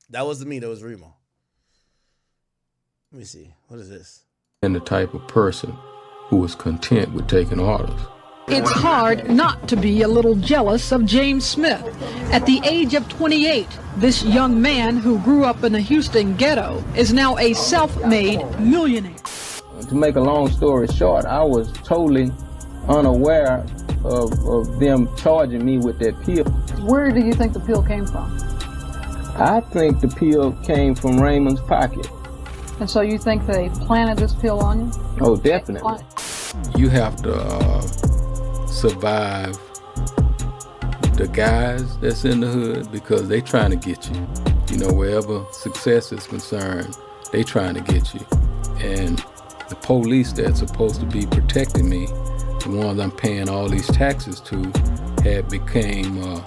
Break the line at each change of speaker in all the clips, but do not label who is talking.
That wasn't me. That was Remo. Let me see. What is this?
And the type of person who was content with taking orders.
It's hard not to be a little jealous of James Smith. At the age of 28, this young man who grew up in the Houston ghetto is now a self-made millionaire.
To make a long story short, I was totally unaware of them charging me with that pill.
Where do you think the pill came from?
I think the pill came from Raymond's pocket.
And so you think they planted this pill on you?
Oh, definitely. You have to survive the guys that's in the hood because they trying to get you. You know, wherever success is concerned, they trying to get you. And the police that's supposed to be protecting me, the ones I'm paying all these taxes to, had became an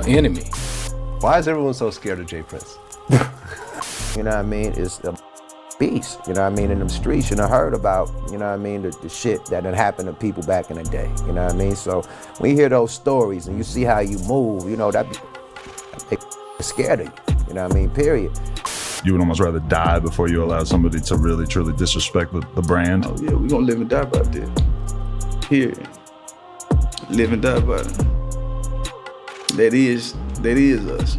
enemy.
Why is everyone so scared of Jay Prince?
You know what I mean? It's a beast, you know what I mean, in them streets. You know, heard about, you know what I mean, the shit that had happened to people back in the day, you know what I mean? So when you hear those stories and you see how you move, you know, that be scared of you know what I mean, period.
You would almost rather die before you allow somebody to really, truly disrespect the brand?
Oh yeah, we're gonna live and die by that. Here, live and die by it. That is us.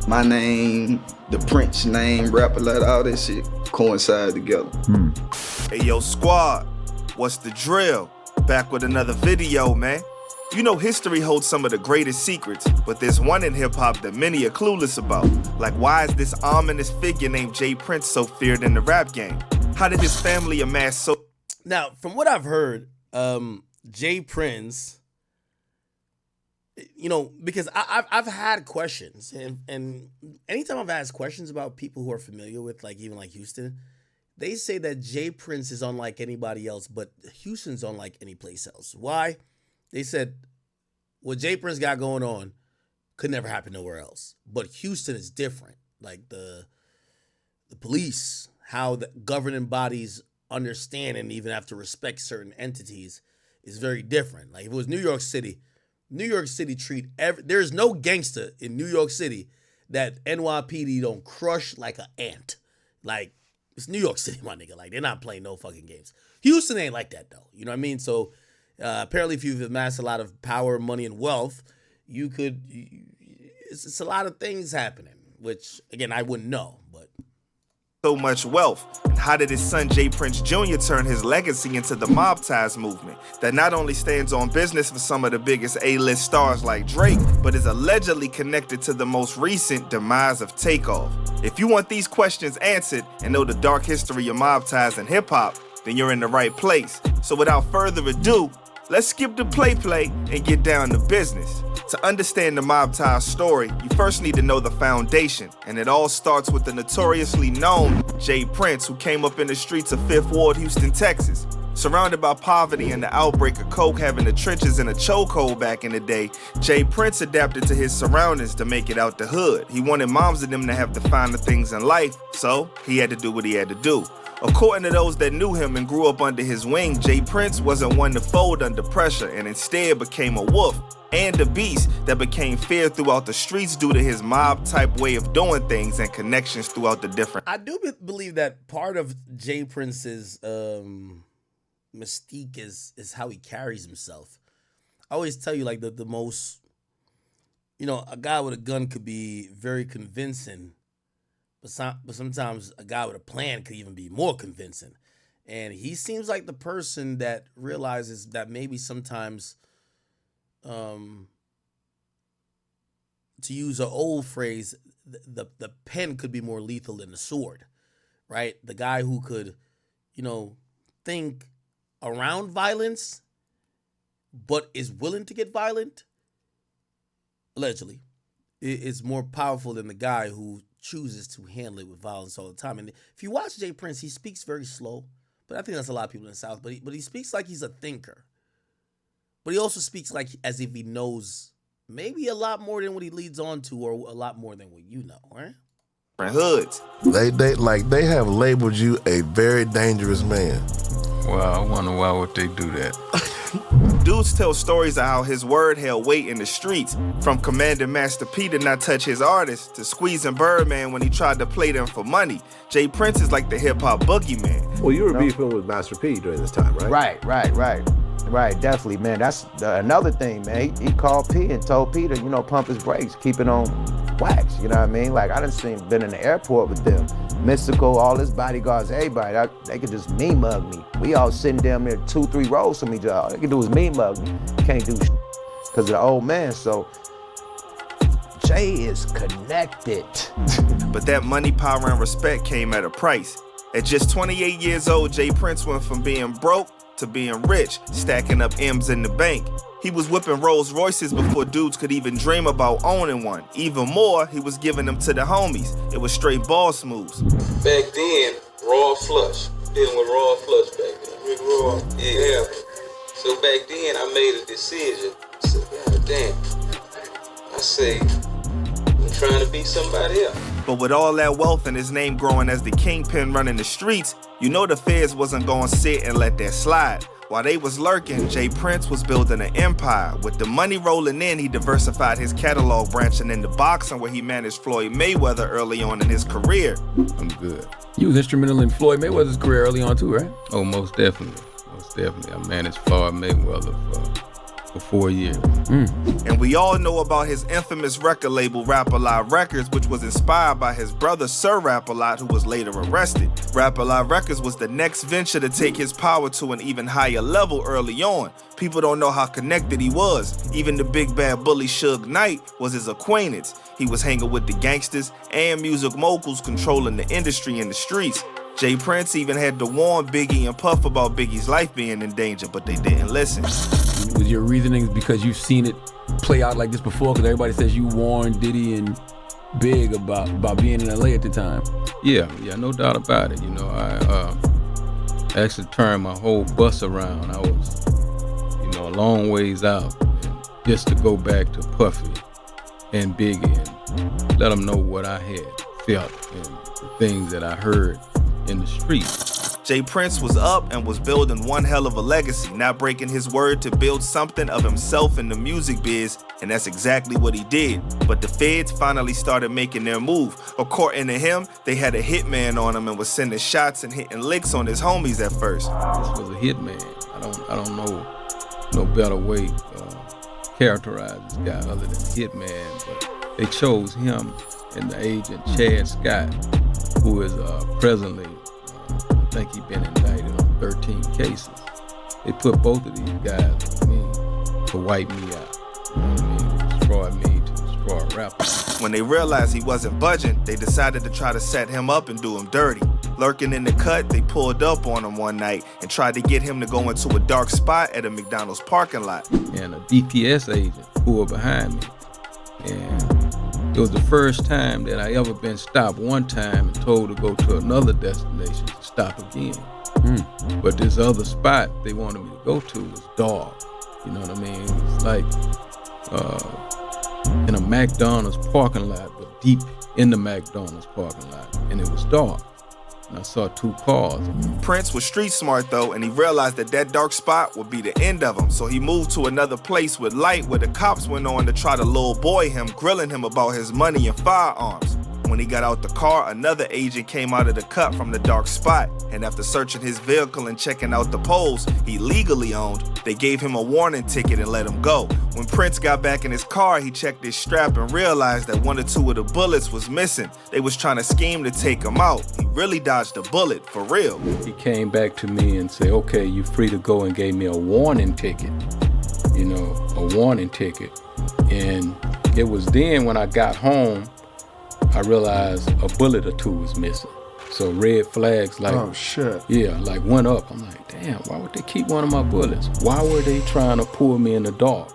My name, the Prince name, rap a lot, all that shit coincide together.
Hey yo, squad, what's the drill? Back with another video, man. You know history holds some of the greatest secrets, but there's one in hip-hop that many are clueless about. Like, why is this ominous figure named Jay Prince so feared in the rap game? How did his family amass so...
Now, from what I've heard, Jay Prince, you know, because I've had questions, and anytime I've asked questions about people who are familiar with, like, even like Houston, they say that Jay Prince is unlike anybody else, but Houston's unlike any place else. Why? They said what Jay Prince got going on could never happen nowhere else. But Houston is different. Like the police, how the governing bodies understand and even have to respect certain entities is very different. Like if it was New York City treat there's no gangster in New York City that NYPD don't crush like an ant. Like it's New York City, my nigga. Like they're not playing no fucking games. Houston ain't like that though. You know what I mean? So apparently, if you've amassed a lot of power, money, and wealth, it's a lot of things happening, which, again, I wouldn't know, but.
So much wealth. And how did his son Jay Prince Jr. turn his legacy into the mob ties movement that not only stands on business for some of the biggest A-list stars like Drake, but is allegedly connected to the most recent demise of Takeoff? If you want these questions answered and know the dark history of mob ties and hip-hop, then you're in the right place. So without further ado, let's skip the play and get down to business. To understand the mob tie story, you first need to know the foundation, and it all starts with the notoriously known Jay Prince, who came up in the streets of 5th Ward, Houston, Texas. Surrounded by poverty and the outbreak of coke having the trenches in a chokehold back in the day, Jay Prince adapted to his surroundings to make it out the hood. He wanted moms and them to have the finer things in life, so he had to do what he had to do. According to those that knew him and grew up under his wing, Jay Prince wasn't one to fold under pressure and instead became a wolf and a beast that became feared throughout the streets due to his mob-type way of doing things and connections throughout the different...
I do believe that part of Jay Prince's mystique is how he carries himself. I always tell you, like, the most... You know, a guy with a gun could be very convincing, but sometimes a guy with a plan could even be more convincing. And he seems like the person that realizes that maybe sometimes, to use an old phrase, the pen could be more lethal than the sword, right? The guy who could, you know, think around violence, but is willing to get violent, allegedly, is more powerful than the guy who chooses to handle it with violence all the time. And if you watch Jay Prince, he speaks very slow, but I think that's a lot of people in the South. But he speaks like he's a thinker, but he also speaks like as if he knows maybe a lot more than what he leads on to, or a lot more than what you know, right?
Hoods.
They have labeled you a very dangerous man.
Well, I wonder why would they do that?
Dudes tell stories of how his word held weight in the streets, from commanding Master P to not touch his artists, to squeezing Birdman when he tried to play them for money. Jay Prince is like the hip-hop boogeyman.
Well, you were beefing with Master P during this time, right?
Right, definitely, man. That's another thing, man. He called P and told P to, pump his brakes, keep it on wax, you know what I mean? Like, I done been in the airport with them. Mystical, all his bodyguards, everybody, they could just mean mug me. We all sitting down there 2-3 rows from each other. All they can do is mean mug me. Can't do shit because of the old man, so Jay is connected.
But that money, power, and respect came at a price. At just 28 years old, Jay Prince went from being broke to being rich, stacking up M's in the bank. He was whipping Rolls Royces before dudes could even dream about owning one. Even more, he was giving them to the homies. It was straight boss moves.
Back then, raw flush. Dealing with raw flush back then. With raw. Yeah. So back then, I made a decision. I said, God damn. I say, I'm trying to be somebody else.
But with all that wealth and his name growing as the kingpin running the streets, you know the feds wasn't gonna sit and let that slide. While they was lurking, Jay Prince was building an empire. With the money rolling in, he diversified his catalog, branching into boxing, where he managed Floyd Mayweather early on in his career.
I'm good.
You was instrumental in Floyd Mayweather's career early on too, right?
Oh, most definitely. Most definitely. I managed Floyd Mayweather for 4 years.
And we all know about his infamous record label, Rap-A-Lot Records, which was inspired by his brother, Sir Rap-A-Lot, who was later arrested. Rap-A-Lot Records was the next venture to take his power to an even higher level early on. People don't know how connected he was. Even the big bad bully Suge Knight was his acquaintance. He was hanging with the gangsters and music moguls controlling the industry in the streets. Jay Prince even had to warn Biggie and Puff about Biggie's life being in danger, but they didn't listen.
Was your reasoning because you've seen it play out like this before? Because everybody says you warned Diddy and Big about being in LA at the time.
Yeah, no doubt about it. I actually turned my whole bus around. I was, a long ways out, and just to go back to Puffy and Biggie and let them know what I had felt and the things that I heard in the streets.
Jay Prince was up and was building one hell of a legacy, not breaking his word to build something of himself in the music biz, and that's exactly what he did. But the feds finally started making their move. According to him, they had a hitman on him and was sending shots and hitting licks on his homies at first.
This was a hitman. I don't know no better way to characterize this guy other than hitman, but they chose him and the agent Chad Scott, who is presently, I think he's been indicted on 13 cases. They put both of these guys with me to wipe me out. To destroy me, to destroy a rapper.
When they realized he wasn't budging, they decided to try to set him up and do him dirty. Lurking in the cut, they pulled up on him one night and tried to get him to go into a dark spot at a McDonald's parking lot.
And a DPS agent pulled behind me. And it was the first time that I ever been stopped one time and told to go to another destination to stop again. But this other spot they wanted me to go to was dark. You know what I mean? It was like in a McDonald's parking lot, but deep in the McDonald's parking lot. And it was dark. And I saw 2 cars.
Prince was street smart though, and he realized that dark spot would be the end of him. So he moved to another place with light where the cops went on to try to lil boy him, grilling him about his money and firearms. When he got out the car, another agent came out of the cut from the dark spot, and after searching his vehicle and checking out the poles he legally owned, they gave him a warning ticket and let him go. When Prince got back in his car, he checked his strap and realized that 1 or 2 of the bullets was missing. They was trying to scheme to take him out. He really dodged a bullet, for real.
He came back to me and said, okay, you're free to go, and gave me a warning ticket. A warning ticket. And it was then when I got home, I realized a bullet or 2 was missing. So red flags
oh shit.
Yeah, went up. I'm like, damn, why would they keep one of my bullets? Why were they trying to pull me in the dark?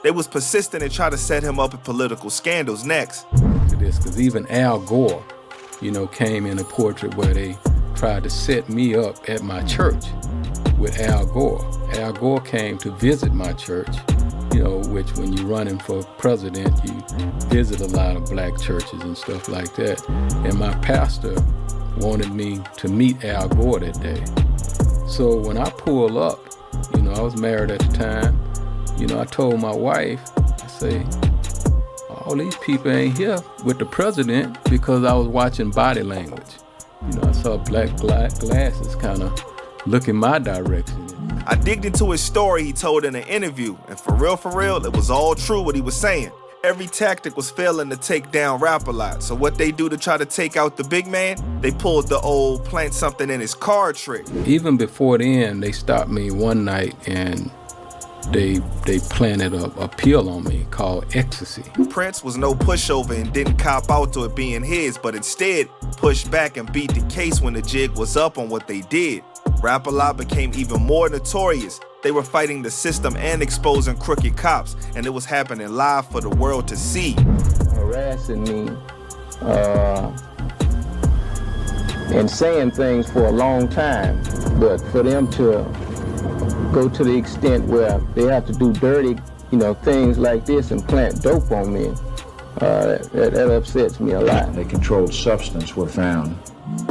They was persistent and tried to set him up in political scandals next.
To this, because even Al Gore, came in a portrait where they tried to set me up at my church with Al Gore. Al Gore came to visit my church, which when you're running for president, you visit a lot of black churches and stuff like that. And my pastor wanted me to meet Al Gore that day. So when I pull up, I was married at the time, you know, I told my wife, I say, all these people ain't here with the president because I was watching body language. You know, I saw black glasses kind of looking my direction.
I digged into his story he told in an interview, and for real, it was all true what he was saying. Every tactic was failing to take down Rap-A-Lot. So what they do to try to take out the big man, they pulled the old plant something in his car trick.
Even before then, they stopped me one night and they planted a pill on me called ecstasy.
Prince was no pushover and didn't cop out to it being his, but instead pushed back and beat the case when the jig was up on what they did. Rap-A-Lot became even more notorious. They were fighting the system and exposing crooked cops, and it was happening live for the world to see.
Harassing me and saying things for a long time, but for them to go to the extent where they have to do dirty, you know, things like this and plant dope on me, that upsets me a lot.
A controlled substance were found.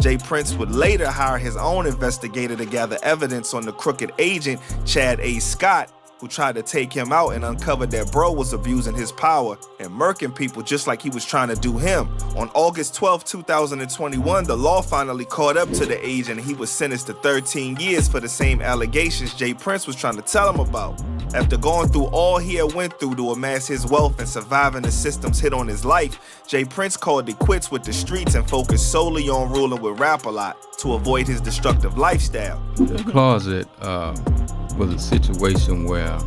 Jay Prince would later hire his own investigator to gather evidence on the crooked agent, Chad A. Scott, who tried to take him out and uncovered that bro was abusing his power and murking people just like he was trying to do him. On August 12, 2021, the law finally caught up to the agent and he was sentenced to 13 years for the same allegations Jay Prince was trying to tell him about. After going through all he had went through to amass his wealth and surviving the system's hit on his life, Jay Prince called it quits with the streets and focused solely on ruling with Rap-A-Lot to avoid his destructive lifestyle.
The closet was a situation where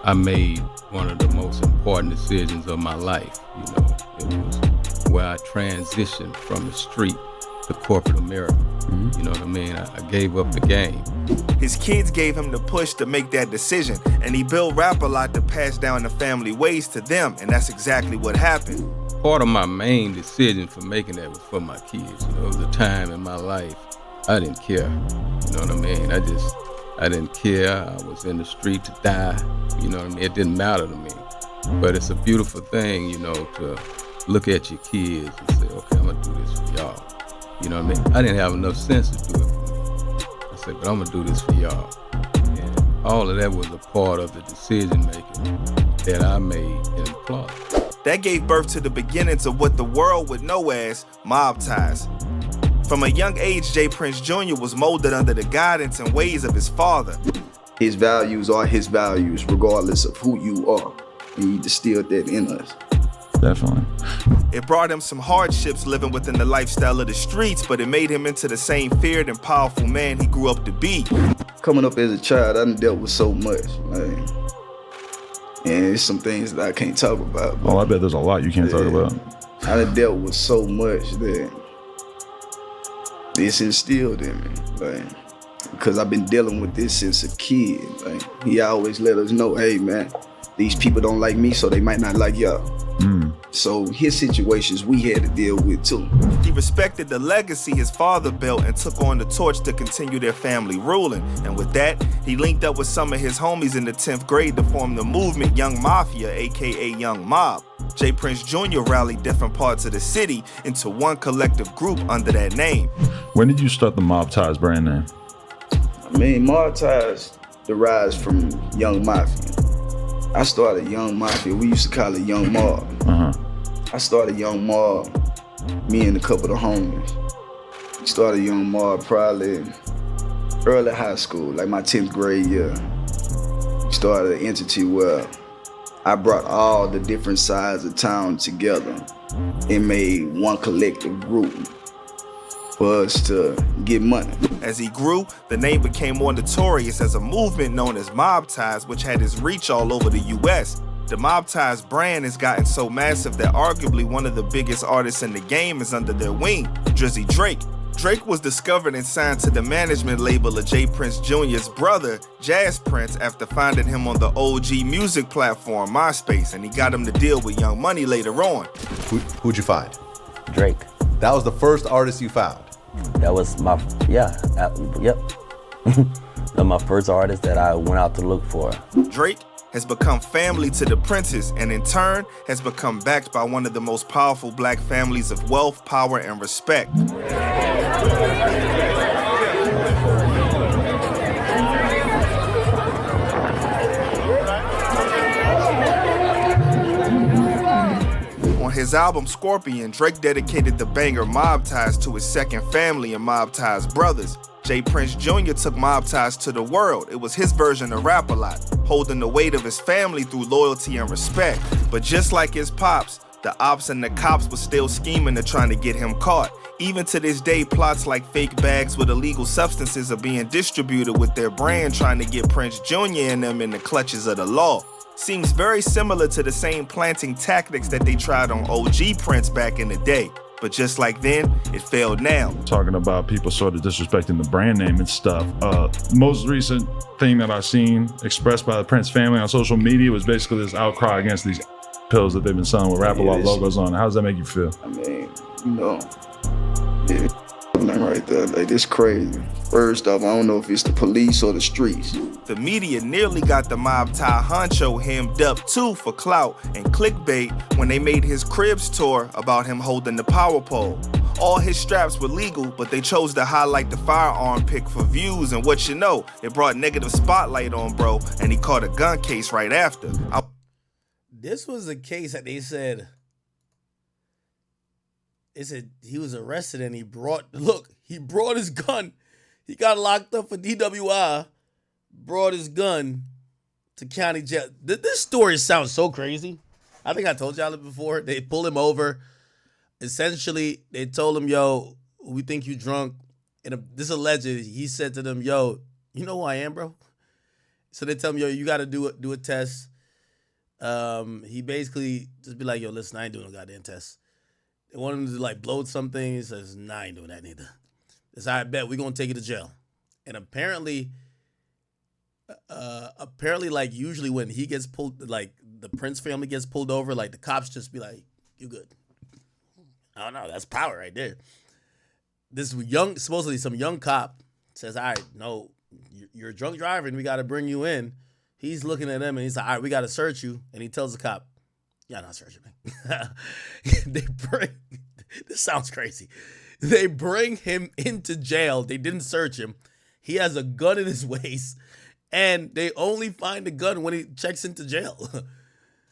I made one of the most important decisions of my life. You know, it was where I transitioned from the street to corporate America. You know what I mean? I gave up the game.
His kids gave him the push to make that decision, and he built Rap-A-Lot to pass down the family ways to them, and that's exactly what happened.
Part of my main decision for making that was for my kids. You know, it was a time in my life I didn't care. You know what I mean? I didn't care. I was in the street to die. You know what I mean? It didn't matter to me. But it's a beautiful thing, you know, to look at your kids and say, okay, I'm gonna do this for y'all. You know what I mean? I didn't have enough sense to do it for me. I said, but I'm gonna do this for y'all. And all of that was a part of the decision making that I made in the closet.
That gave birth to the beginnings of what the world would know as mob ties. From a young age, Jay Prince Jr. was molded under the guidance and ways of his father.
His values are his values, regardless of who you are. And he distilled that in us.
Definitely.
It brought him some hardships living within the lifestyle of the streets, but it made him into the same feared and powerful man he grew up to be.
Coming up as a child, I done dealt with so much, man. And it's some things that I can't talk about.
Oh, I bet there's a lot you can't talk about.
I done dealt with so much that this instilled in me, like, because I've been dealing with this since a kid. Like, he always let us know, hey man, these people don't like me, so they might not like y'all. So his situations we had to deal with too.
He respected the legacy his father built and took on the torch to continue their family ruling. And with that, he linked up with some of his homies in the 10th grade to form the movement Young Mafia, aka Young Mob. Jay Prince Jr. rallied different parts of the city into one collective group under that name.
When did you start the Mob Ties brand name?
I mean, Mob Ties derives from Young Mafia. I started Young Mafia. We used to call it Young Mob. I started Young Mob, me and a couple of homies. We started Young Mob probably early high school, like my 10th grade year. We started an entity where I brought all the different sides of town together and made one collective group for us to get money.
As he grew, the name became more notorious as a movement known as Mob Ties, which had its reach all over the US. The Mob Ties brand has gotten so massive that arguably one of the biggest artists in the game is under their wing, Drizzy Drake. Drake was discovered and signed to the management label of Jay Prince Jr.'s brother, Jazz Prince, after finding him on the OG music platform, MySpace, and he got him to deal with Young Money later on.
Who'd you find?
Drake.
That was the first artist you found?
That was my, yep. That was my first artist that I went out to look for.
Drake has become family to the Princes and in turn has become backed by one of the most powerful black families of wealth, power, and respect. his album Scorpion, Drake dedicated the banger Mob Ties to his second family and Mob Ties brothers. J. Prince Jr. took Mob Ties to the world. It was his version of Rap-A-Lot, holding the weight of his family through loyalty and respect. But just like his pops, the ops and the cops were still scheming to trying to get him caught. Even to this day, plots like fake bags with illegal substances are being distributed with their brand trying to get Prince Jr. and them in the clutches of the law. Seems very similar to the same planting tactics that they tried on OG Prince back in the day. But just like then, it failed now.
Talking about people sort of disrespecting the brand name and stuff. Most recent thing that I've seen expressed by the Prince family on social media was basically this outcry against these pills that they've been selling with Rap-A-Lot logos on. How does that make you feel?
I mean, you know, right there, like, it's crazy. First off, I don't know if it's the police or the streets.
The media nearly got the Mob Tie honcho hemmed up too for clout and clickbait when they made his Cribs tour about him holding the power pole. All his straps were legal, but they chose to highlight the firearm pick for views, and what you know, it brought negative spotlight on bro, and he caught a gun case right after.
This was a case that they said he was arrested and he brought his gun. He got locked up for DWI, brought his gun to county jail. This story sounds so crazy. I think I told y'all it before. They pulled him over. Essentially, they told him, yo, we think you drunk. And this alleged, he said to them, yo, you know who I am, bro? So they tell him, yo, you got to do a test. He basically just be like, yo, listen, I ain't doing no goddamn test. They want him to like blow something. He says, nah, I ain't doing that neither. It's I bet we're gonna take you to jail. And apparently like usually when he gets pulled, like the Prince family gets pulled over, like the cops just be like, you good. I don't know, that's power right there. This supposedly some young cop says, all right, no, you're a drunk driver and we gotta bring you in. He's looking at him and he's like, all right, we gotta search you. And he tells the cop, yeah, not searching me. This sounds crazy. They bring him into jail. They didn't search him. He has a gun in his waist, and they only find the gun when he checks into jail.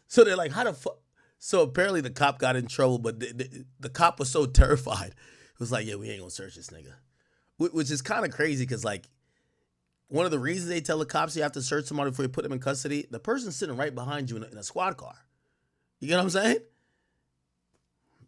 So they're like, how the fuck? So apparently the cop got in trouble, but the cop was so terrified. It was like, yeah, we ain't gonna search this nigga. Which is kind of crazy because, like, one of the reasons they tell the cops you have to search somebody before you put them in custody, the person's sitting right behind you in a squad car. You get what I'm saying?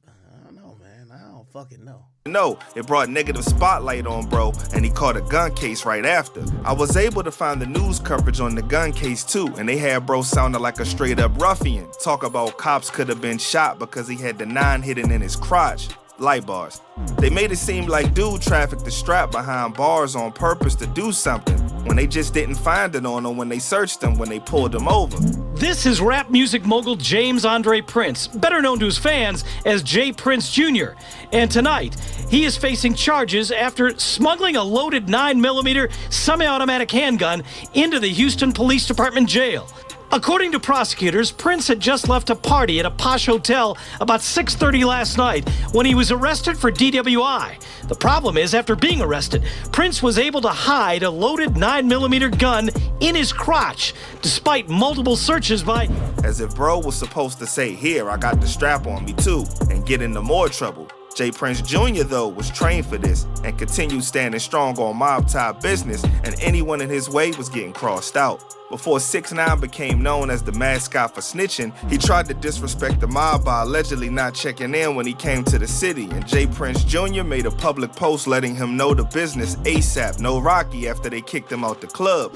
I don't know, man. I don't fucking know.
No, it brought negative spotlight on bro, and he caught a gun case right after. I was able to find the news coverage on the gun case too, and they had bro sounding like a straight up ruffian. Talk about cops could have been shot because he had the 9 hidden in his crotch. Light bars. They made it seem like dude trafficked the strap behind bars on purpose to do something, when they just didn't find it on him when they searched him when they pulled him over.
This is rap music mogul James Andre Prince, better known to his fans as J. Prince Jr. And tonight, he is facing charges after smuggling a loaded 9mm semi-automatic handgun into the Houston Police Department jail. According to prosecutors, Prince had just left a party at a posh hotel about 6:30 last night when he was arrested for DWI. The problem is, after being arrested, Prince was able to hide a loaded 9mm gun in his crotch, despite multiple searches by...
As if bro was supposed to say, here, I got the strap on me too, and get into more trouble. J. Prince Jr., though, was trained for this and continued standing strong on mob-tie business, and anyone in his way was getting crossed out. Before 6ix9ine became known as the mascot for snitching, he tried to disrespect the mob by allegedly not checking in when he came to the city, and J. Prince Jr. made a public post letting him know the business ASAP, no Rocky, after they kicked him out the club.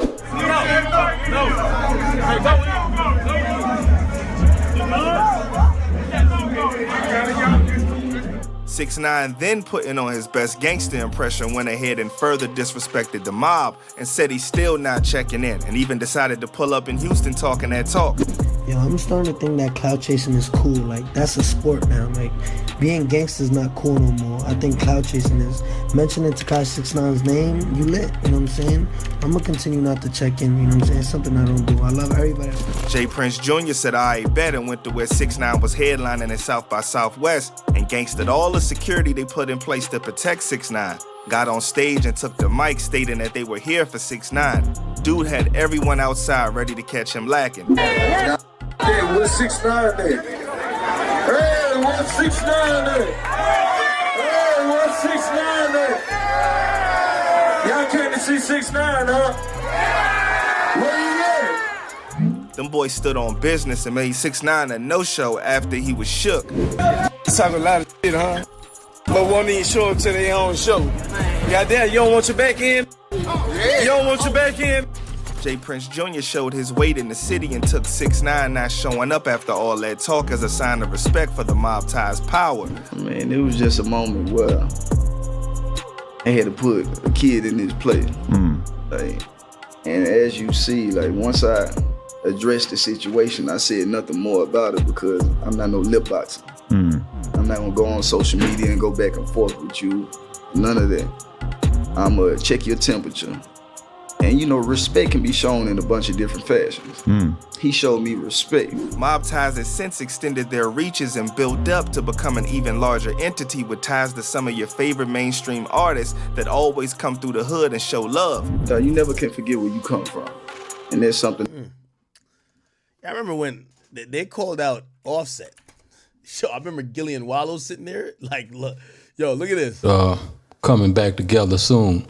6ix9ine then putting on his best gangster impression went ahead and further disrespected the mob and said he's still not checking in, and even decided to pull up in Houston talking that talk.
Yo, I'm starting to think that clout chasing is cool. Like, that's a sport now. Like, being gangster's not cool no more. I think clout chasing is. Mentioning Tekashi 6ix9ine's name, you lit, you know what I'm saying? I'm gonna continue not to check in, you know what I'm saying? It's something I don't do. I love everybody.
J. Prince Jr. said I bet and went to where 6ix9ine was headlining in South by Southwest and gangstered all the security they put in place to protect 6ix9ine. Got on stage and took the mic stating that they were here for 6ix9ine. Dude had everyone outside ready to catch him lacking.
Hey, what's 6ix9ine there? Hey, what's What's 6ix9ine at? Hey, what's 6ix9ine at? Y'all came to see 6ix9ine, huh? Where you at?
Them boys stood on business and made 6ix9ine a no-show after he was shook.
Talk a lot of shit, huh? But won't even show up to their own show. Goddamn, you don't want your back in? You don't want your back in?
Jay Prince Jr. showed his weight in the city and took 6ix9ine not showing up after all that talk as a sign of respect for the mob ties power.
Man, it was just a moment where I had to put a kid in his place. Like, and as you see, like once I addressed the situation, I said nothing more about it because I'm not no lip boxer. I'm not gonna go on social media and go back and forth with you. None of that. I'ma check your temperature. And you know, respect can be shown in a bunch of different fashions. He showed me respect.
Mob ties has since extended their reaches and built up to become an even larger entity with ties to some of your favorite mainstream artists that always come through the hood and show love.
You never can forget where you come from. And there's something.
I remember when they called out Offset. So I remember Gillian Wallow sitting there, like, look, yo, look at this.
Coming back together soon.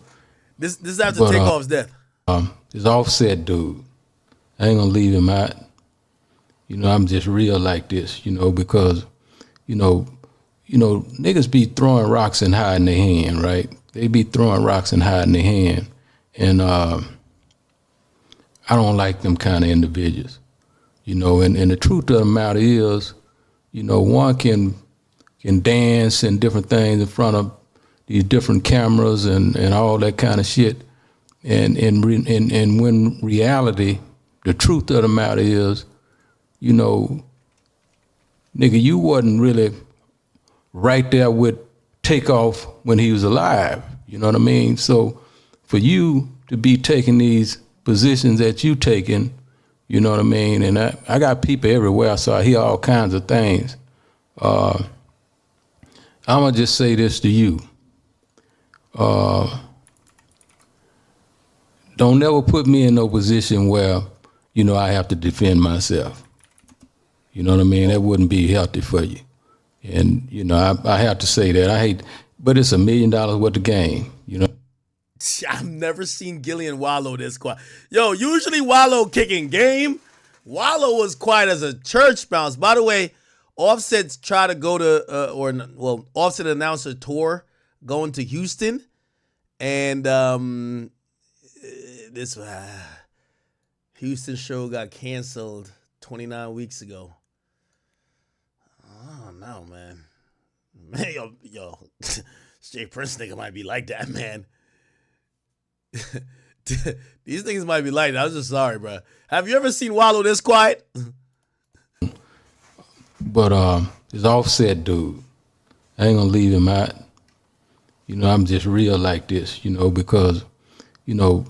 This is after Takeoff's death.
This Offset dude, I ain't gonna leave him out. You know, I'm just real like this, you know, because, you know, niggas be throwing rocks and hiding their hand, right? They be throwing rocks and hiding their hand. And I don't like them kind of individuals, you know, and the truth of the matter is, you know, one can dance and different things in front of these different cameras and all that kind of shit. And when reality, the truth of the matter is, you know, nigga, you wasn't really right there with Takeoff when he was alive. You know what I mean? So for you to be taking these positions that you taking, you know what I mean? And I got people everywhere, so I hear all kinds of things. I'm gonna just say this to you. Don't never put me in no position where, you know, I have to defend myself. You know what I mean? That wouldn't be healthy for you. And, you know, I have to say that. But it's $1 million worth of game, you know?
I've never seen Gillian Wallow this quiet. Yo, usually Wallow kicking game. Wallow was quiet as a church mouse. By the way, Offset's try to go to, Offset announced a tour going to Houston. And this Houston show got canceled 29 weeks ago. Oh, no, man. Man, yo, Jay Prince nigga might be like that, man. These things might be like that. I was just sorry, bro. Have you ever seen Wallow this quiet?
But this Offset dude, I ain't gonna leave him out. You know, I'm just real like this, you know, because, you know,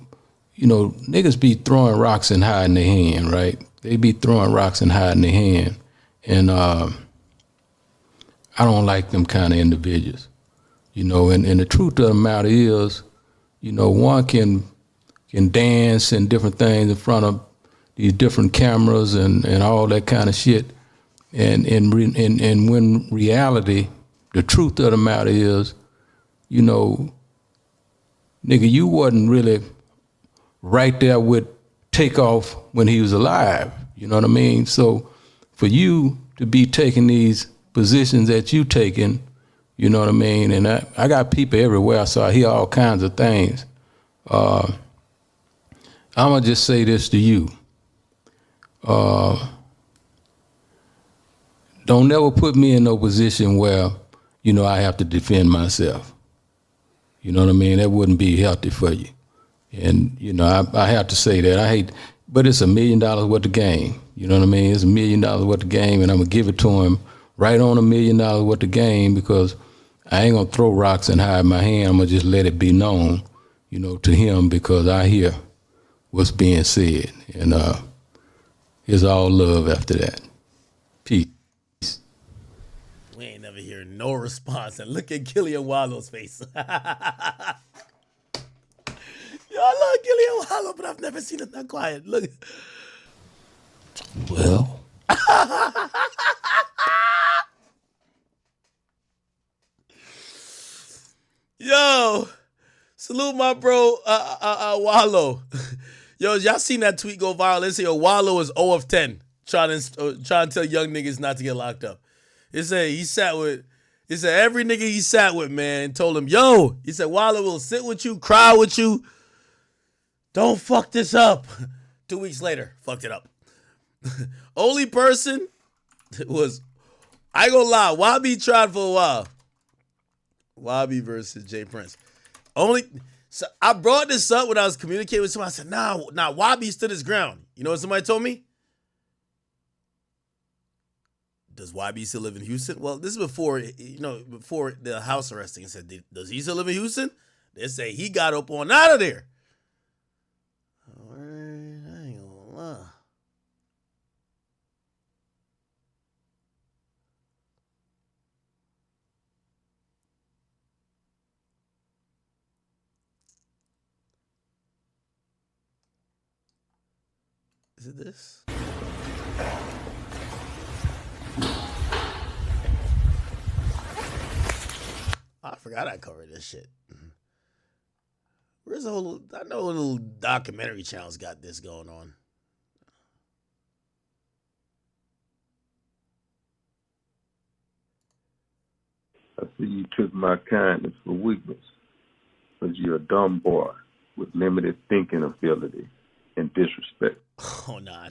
niggas be throwing rocks and hiding their hand, right? They be throwing rocks and hiding their hand. And I don't like them kind of individuals, you know, and the truth of the matter is, you know, one can dance and different things in front of these different cameras and all that kind of shit. And when reality, the truth of the matter is, you know, nigga, you wasn't really right there with Takeoff when he was alive. You know what I mean? So for you to be taking these positions that you taking, you know what I mean? And I got people everywhere, so I hear all kinds of things. I'm gonna just say this to you. Don't never put me in no position where, you know, I have to defend myself. You know what I mean? That wouldn't be healthy for you. And, you know, I have to say that. But it's $1 million worth of game. You know what I mean? It's $1 million worth of game, and I'm going to give it to him right on $1 million worth of game because I ain't going to throw rocks and hide my hand. I'm going to just let it be known, you know, to him because I hear what's being said. And it's all love after that. Peace.
We ain't never hear no response. And look at Gillian Wallow's face. Yo, I love Gillian Wallow, but I've never seen him that quiet. Look.
Well.
Yo, salute my bro, Wallow. Yo, y'all seen that tweet go viral? They say, yo, Wallow is 0 of 10 trying to tell young niggas not to get locked up. It said every nigga he sat with, man, told him, yo, he said, Wallow will sit with you, cry with you. Don't fuck this up. 2 weeks later, fucked it up. Only person was, I ain't gonna lie, Wabi tried for a while. Wabi versus Jay Prince. So I brought this up when I was communicating with someone. I said, nah, Wabi stood his ground. You know what somebody told me? Does Wabi still live in Houston? Well, this is before the house arresting. I said, does he still live in Houston? They say he got up on out of there. All right, I ain't gonna lie. Is it this? I forgot I covered this shit. Where's the whole? I know little documentary channels got this going on.
I see you took my kindness for weakness, because you're a dumb boy with limited thinking ability and disrespect.
Oh, nah,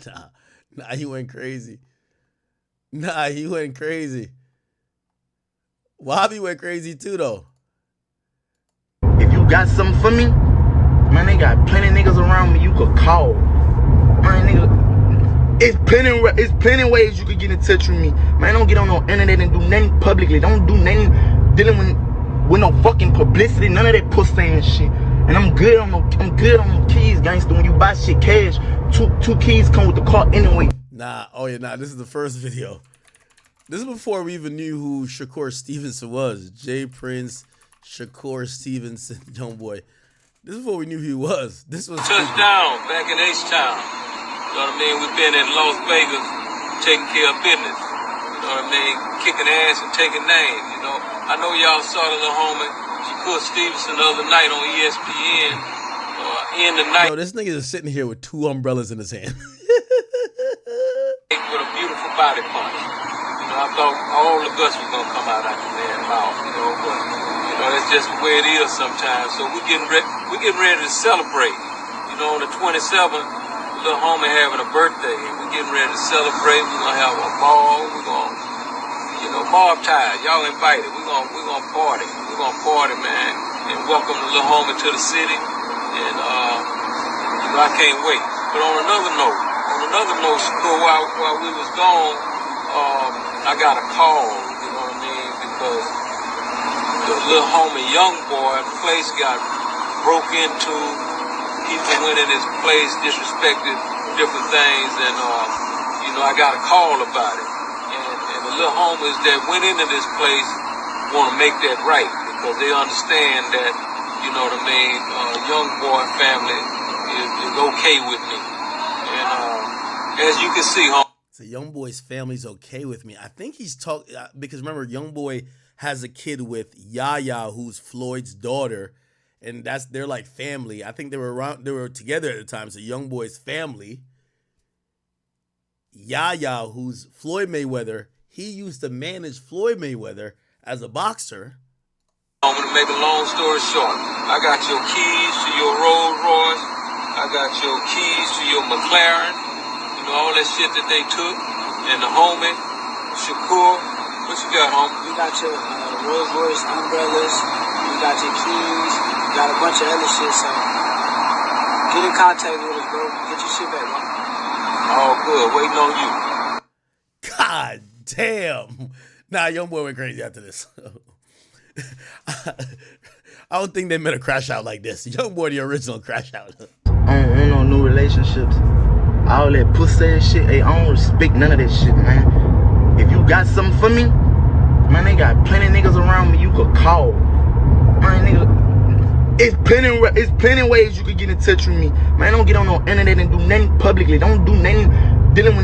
he went crazy. Wabi went crazy too, though.
If you got something for me, man, they got plenty of niggas around me you could call. Man, nigga, it's plenty ways you could get in touch with me. Man, don't get on no internet and do nothing publicly. Don't do nothing dealing with no fucking publicity. None of that pussy and shit. And I'm good on no keys, gangster. When you buy shit cash, two keys come with the car anyway.
Nah, this is the first video. This is before we even knew who Shakur Stevenson was. Jay Prince, Shakur Stevenson, YoungBoy. This is before we knew who he was. This was
touchdown back in H-Town. You know what I mean? We've been in Las Vegas taking care of business. You know what I mean? Kicking ass and taking names. You know, I know y'all saw the little homie Shakur Stevenson the other night on ESPN. In the night.
Yo, this nigga is sitting here with 2 umbrellas in his hand.
With a beautiful body punch. You know, I thought all the guts was gonna come out the man's mouth. You know, but you know that's just the way it is sometimes. So we're getting ready to celebrate. You know, on the 27th, little homie having a birthday. We're getting ready to celebrate. We're gonna have a ball. We're gonna, mob ties. Y'all invited. We're gonna party. We're gonna party, man, and welcome the little homie to the city. And I can't wait. But on another note, Shakur, while we was gone, I got a call. You know what I mean? Because the little homie YoungBoy place got broke into. People went in his place, disrespected different things, and I got a call about it. And the little homies that went into this place want to make that right because they understand that, you know what I mean, YoungBoy family is okay with me. And as you can see,
so YoungBoy's family's okay with me. I think he's talking because remember, YoungBoy has a kid with Yaya, who's Floyd's daughter, and they're like family. I think they were together at the time. So YoungBoy's family, Yaya, who's Floyd Mayweather, he used to manage Floyd Mayweather as a boxer.
I'm gonna make a long story short. I got your keys to your Rolls Royce. I got your keys to your McLaren. You know, all that shit that they took. And the homie, Shakur, what you got, homie?
We got your Rolls Royce umbrellas. We got your keys. We got a bunch of other shit, so get in contact with us, bro. Get your shit back, man.
All good. Waiting on you.
God damn. Nah, YoungBoy went crazy after this. I don't think they meant a crash out like this. YoungBoy, the original crash out.
I don't want no new relationships. All that pussy and shit, hey, I don't respect none of that shit, man. If you got something for me, man, they got plenty of niggas around me you could call. Man, nigga, it's plenty ways you could get in touch with me. Man, don't get on no internet and do nothing publicly. Don't do nothing dealing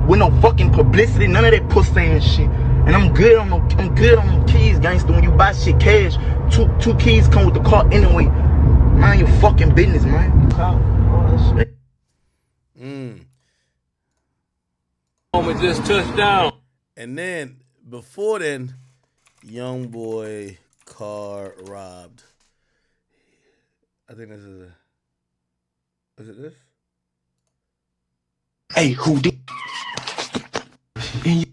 with no fucking publicity. None of that pussy and shit. And I'm good on no keys, gangster. When you buy shit cash, two kids come with the car anyway. Mind your fucking business, man.
Moment just touched down.
And then before then, YoungBoy car robbed. I think this is is it this?
Hey, who did? Hey,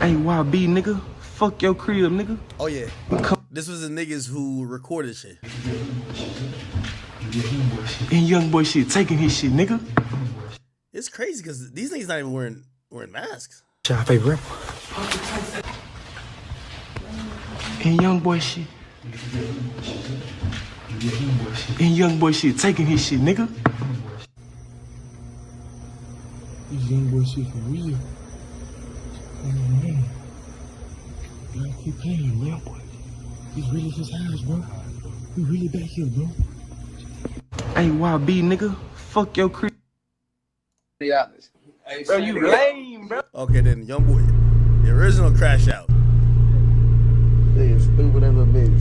YB, nigga. Fuck your crib, nigga.
Oh yeah. This was the niggas who recorded shit.
And YoungBoy shit, taking his shit, nigga.
It's crazy because these niggas not even wearing masks.
Your favorite rapper. And YoungBoy shit. And YoungBoy shit, taking his shit, nigga. This YoungBoy shit for real. Oh man. Y'all keep playing, YoungBoy. This really his house, bro. We really back here, bro. Hey, YB, nigga. Fuck your crib.
Bro, you lame, bro.
Okay, then YoungBoy, the original Crash Out.
They stupid as a bitch.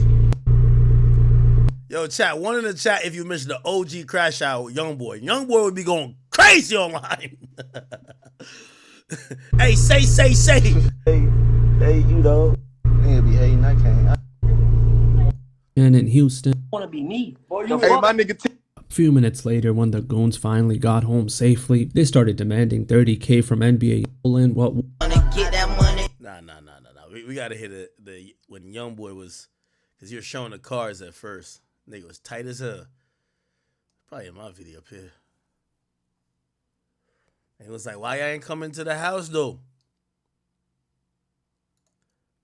Yo, chat, one in the chat if you mentioned the OG Crash Out YoungBoy. YoungBoy would be going crazy online. Hey, say.
Hey, you know. Nigga be hating, I can't.
And in Houston,
Wanna be me? Boy,
Hey, my nigga
a few minutes later, when the goons finally got home safely, they started demanding $30K from NBA and what
Nah. We gotta hit the when YoungBoy was, because you're showing the cars at first. Nigga was tight as hell. Probably in my video up here. And it was like, why I ain't coming to the house though?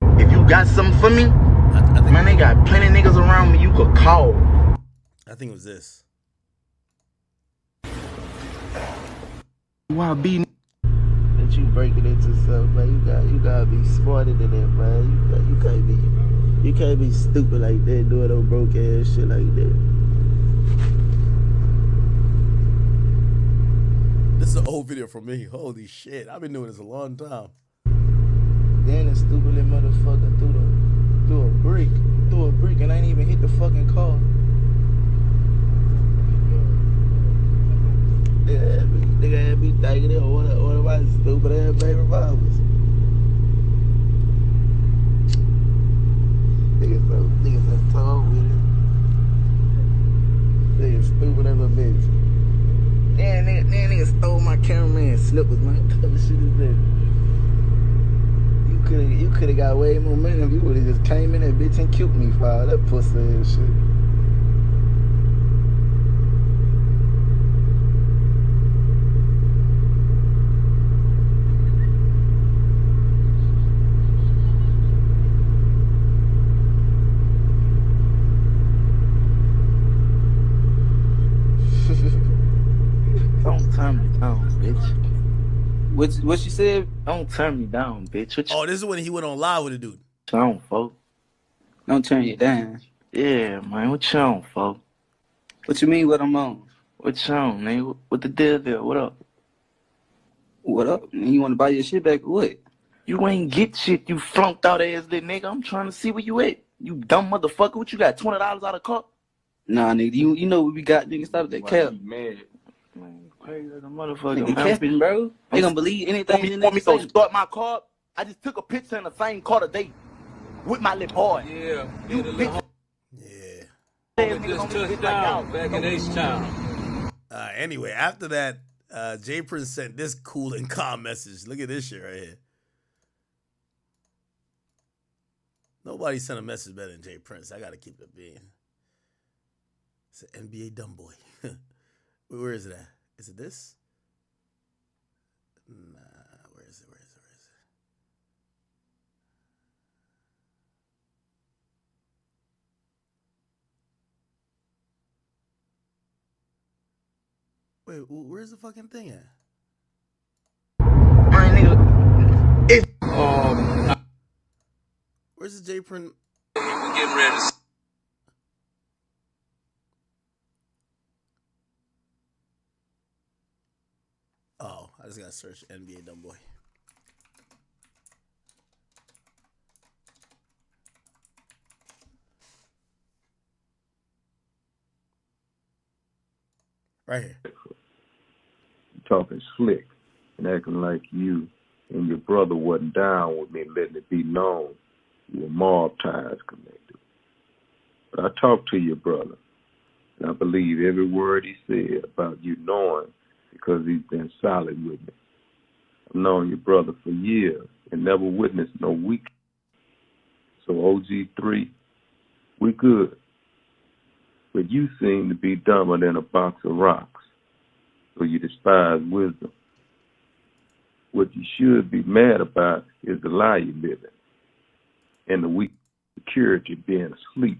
If you got something for me, man, they got plenty of niggas around me you could call.
I think it was this.
YB.
That you break it into something, man. You gotta be smarter than that, man. You can't be stupid like that, doing no broke ass shit like that.
This is an old video from me. Holy shit. I've been doing this a long time.
Then the stupid little motherfucker threw a brick and I ain't even hit the fucking car. Nigga had me thinking it one of my stupid ass baby mamas. Niggas so tall with it. Niggas stupid as a bitch. Damn, nigga stole my cameraman slippers, man. What kind of shit is that? You coulda got way more money if you would've just came in that bitch and killed me for all that pussy ass shit. Don't turn me down, bitch. What she said? Don't turn me down, bitch.
Oh, this is when he went on live with a dude.
What you on, folks? Don't turn you down. Yeah, man. What you on, folks? What you mean what I'm on? What you on, man? What the deal there? What up? What up? You want to buy your shit back or what? You ain't get shit, you flunked out ass little nigga. I'm trying to see where you at. You dumb motherfucker. What you got, $20 out of car? Nah, nigga. You know what we got, nigga. Stop that cap.
Mad.
Man, crazy as a motherfucker.
Nigga,
Capping, bro. They gonna believe anything.
You want me to start my car? I just took a picture in the same car today with my little boy.
Yeah.
You bitch.
Just touched down back in H-Town.
Anyway, after that, Jay Prince sent this cool and calm message. Look at this shit right here. Nobody sent a message better than Jay Prince. I gotta keep it being. It's an NBA dumb boy. Where is it at? Is it this? Nah, where is it? Wait, where's the fucking thing at?
My nigga.
Where's the J Print?
We're getting ready to.
Oh, I just gotta search NBA dumb boy. Right here.
Talking slick and acting like you and your brother wasn't down with me, letting it be known you were mob ties connected. But I talked to your brother, and I believe every word he said about you knowing because he's been solid with me. I've known your brother for years and never witnessed no weak. So OG3, we good. But you seem to be dumber than a box of rocks, so you despise wisdom. What you should be mad about is the lie you live in, and the weak security being asleep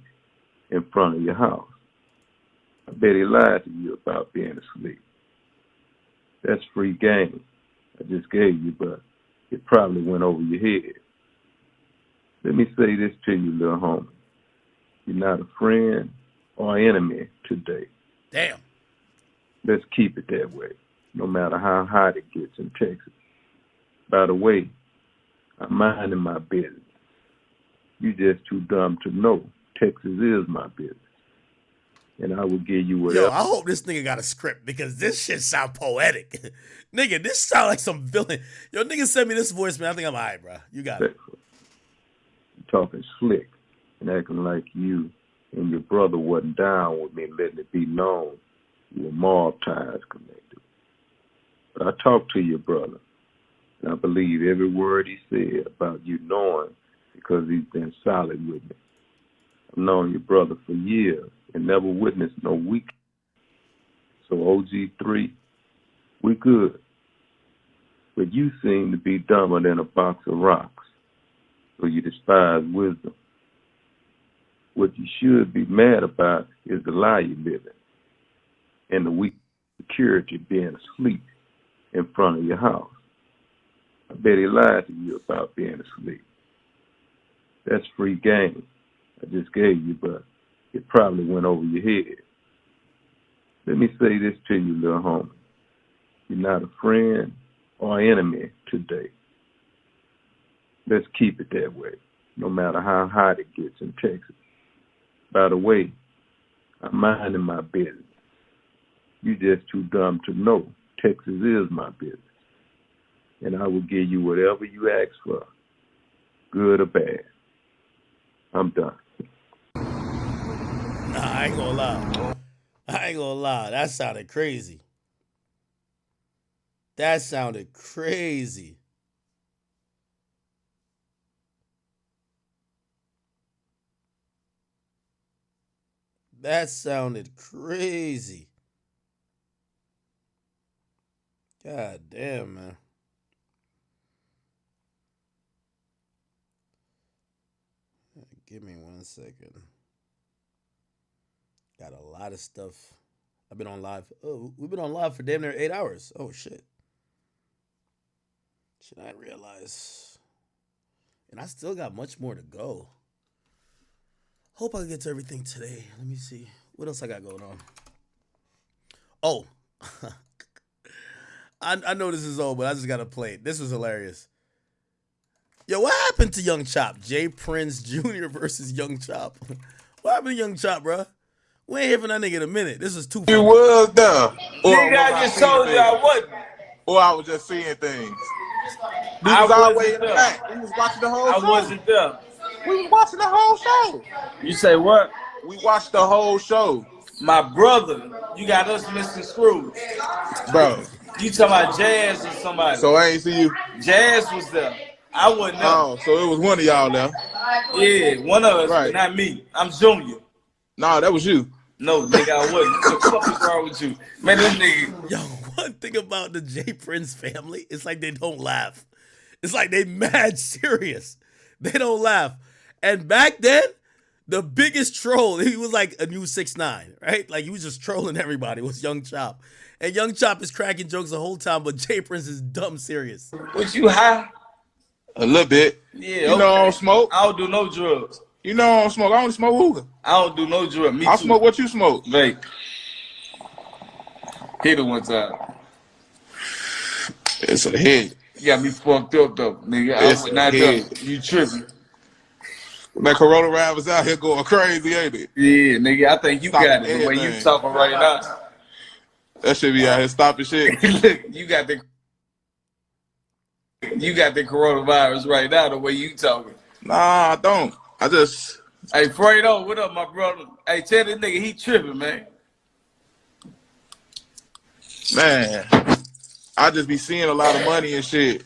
in front of your house. I bet he lied to you about being asleep. That's free game I just gave you, but it probably went over your head. Let me say this to you, little homie. You're not a friend or enemy today.
Damn.
Let's keep it that way, no matter how hot it gets in Texas. By the way, I'm minding my business. You just too dumb to know Texas is my business. And I will give you whatever.
Yo, I hope this nigga got a script because this shit sound poetic. Nigga, this sound like some villain. Yo, nigga send me this voicemail. I think I'm all right, bro. You got it.
Talking slick and acting like you and your brother wasn't down with me, letting it be known you were mob ties connected. But I talked to your brother, and I believe every word he said about you knowing because he's been solid with me. I've known your brother for years and never witnessed no weak. So OG3, we good. But you seem to be dumber than a box of rocks, so you despise wisdom. What you should be mad about is the lie you live in, and the weak security being asleep in front of your house. I bet he lied to you about being asleep. That's free game I just gave you, but it probably went over your head. Let me say this to you, little homie. You're not a friend or enemy today. Let's keep it that way, no matter how hot it gets in Texas. By the way, I'm minding my business. You just too dumb to know Texas is my business. And I will give you whatever you ask for, good or bad. I'm done.
Nah, I ain't gonna lie. I ain't gonna lie. That sounded crazy. That sounded crazy. That sounded crazy. God damn, man. Give me 1 second. Got a lot of stuff. I've been on live. Oh, we've been on live for damn near 8 hours. Oh, shit. Should I realize? And I still got much more to go. Hope I get to everything today. Let me see. What else I got going on? Oh. I know this is old, but I just got to play it. This was hilarious. Yo, what happened to Young Chop? Jay Prince Jr. versus Young Chop. What happened to Young Chop, bro? We ain't hear from that nigga in a minute. This is too funny.
You was there.
Nigga, I just told you I wasn't.
Or I was just seeing things. We
I
was all the way
wasn't
in the
there.
back. We was watching the whole show.
I wasn't there.
We was watching the whole show.
You say what?
We watched the whole show.
My brother, you got us missing screws.
Bro.
You talking about Jazz or somebody?
So I ain't see you.
Jazz was there. I wasn't there.
Oh, so it was one of y'all there.
Yeah, one of us,
Right.
but not me. I'm Junior.
No, that was you.
No, nigga, I wasn't. What the fuck is wrong with you? Man, this nigga.
Yo, one thing about the Jay Prince family, it's like they don't laugh. It's like they mad serious. They don't laugh. And back then, the biggest troll, he was like a new 6ix9ine, right? Like he was just trolling everybody. It was Young Chop. And Young Chop is cracking jokes the whole time, but Jay Prince is dumb serious.
Was you high?
A little bit.
Yeah,
You know I don't smoke.
I don't do no drugs.
You know I don't smoke. I only smoke hookah.
I don't do no drugs. Me
I
too.
smoke what you smoke.
Vape. Hit it one time.
It's a hit.
You got me fucked up though, nigga.
It's
I was not
a
there.
hit.
You tripping.
That coronavirus was out here going crazy, ain't it?
Yeah, nigga. I think you
Stop
got it the way you
everything.
talking right now.
That should be out here stopping shit.
Look, you got the coronavirus right now. The way you talking.
Nah, I don't. I just.
Hey, Fredo, what up, my brother? Hey, tell this nigga he tripping, man.
Man, I just be seeing a lot of money and shit.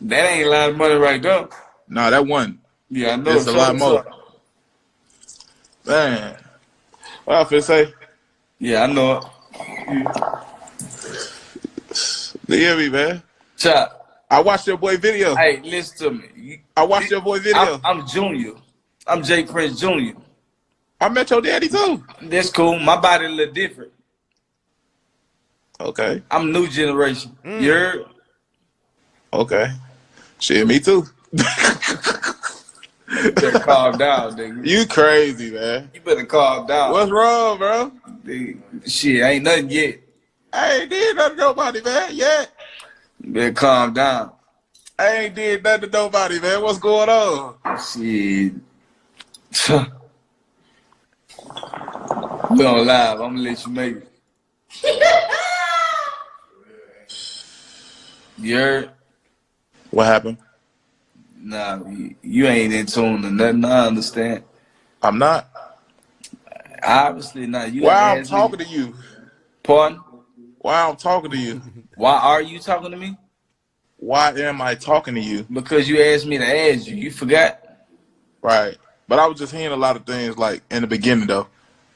That ain't a lot of money right there.
Nah, that one.
Yeah, I know.
It's a lot more. Man, what I finna say?
Yeah, I know it.
You hear me, man?
Chop.
I watched your boy video.
Hey, listen to me.
I watched your boy video.
I'm Junior. I'm Jay Prince Jr.
I met your daddy too.
That's cool. My body a little different.
Okay.
I'm new generation. You heard?
Okay. Shit, me too.
You better calm down, nigga.
You crazy, man.
You better calm down.
What's wrong, bro?
Shit, ain't nothing yet.
I ain't did nothing to nobody, man, yet.
You better calm down.
I ain't did nothing to nobody, man. What's going on?
Shit. We on live. I'm gonna let you make it. You heard?
What happened?
Nah, you ain't in tune to nothing. I understand.
I'm not.
Obviously not. You
Why I'm talking to you?
Pardon?
Why I'm talking to you?
Why are you talking to me?
Why am I talking to you?
Because you asked me to ask you. You forgot?
Right. But I was just hearing a lot of things like in the beginning though.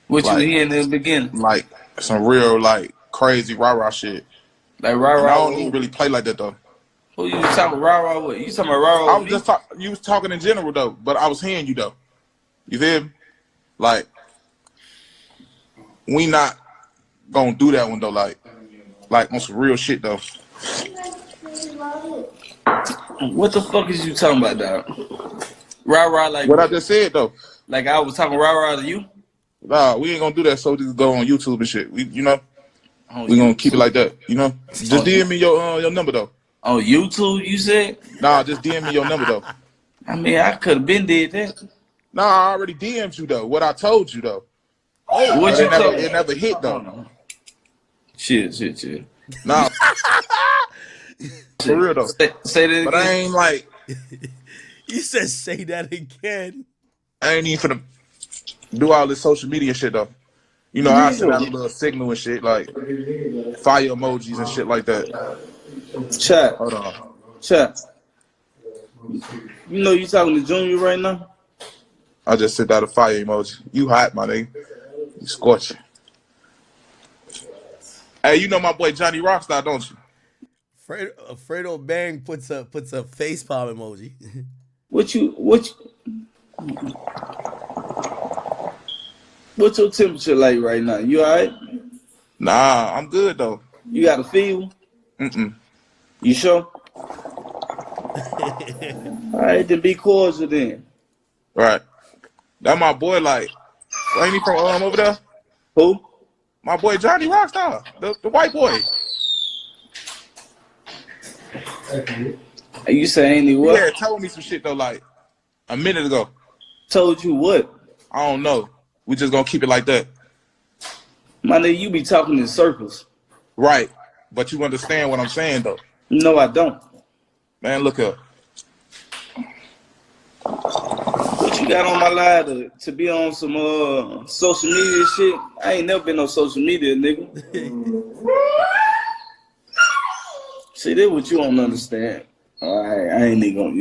What
like,
you hearing in the beginning?
Like some real like crazy rah-rah shit.
Like rah-rah?
I don't even really play like that though.
Who you talking rah-rah with? You talking rah-rah
I
with
was just you was talking in general though, but I was hearing you though. You feel me? Like we not gonna do that one though, like on some real shit though.
What the fuck is you talking about, dog? Rah-rah like
what I just said though.
Like I was talking rah-rah to you?
Nah, we ain't gonna do that so just go on YouTube and shit. We we gonna keep it like that, you know? Just DM me your number though.
On YouTube, you said?
Nah, just DM me your number though.
I mean, I could have been did that.
Nah, I already DM'd you though. What I told you though.
What you told me?
It never hit though.
Shit.
Nah. For real though.
Say that again.
But I ain't like.
You said say that again.
I ain't even finna do all this social media shit though. You know, I send out a little signal and shit like fire emojis and shit like that.
Chat.
Hold on.
Chat. You know you talking to Junior right now?
I just sent out a fire emoji. You hot, my nigga. You scorching. Hey, you know my boy Johnny Rockstar, don't you?
Fredo Bang puts a facepalm emoji.
What's your temperature like right now? You alright?
Nah, I'm good though.
You got a fever? You sure? Alright, then be cordial then.
Right. That my boy, like, ain't he from over there?
Who?
My boy Johnny Rockstar, the white boy.
You saying he what?
Yeah, told me some shit though, like a minute ago.
Told you what?
I don't know. We just gonna keep it like that.
My nigga, you be talking in circles.
Right. But you understand what I'm saying though.
No, I don't.
Man, look up.
What you got on my line to be on some social media shit? I ain't never been on social media, nigga. See, that's what you don't understand. Alright, I ain't even gonna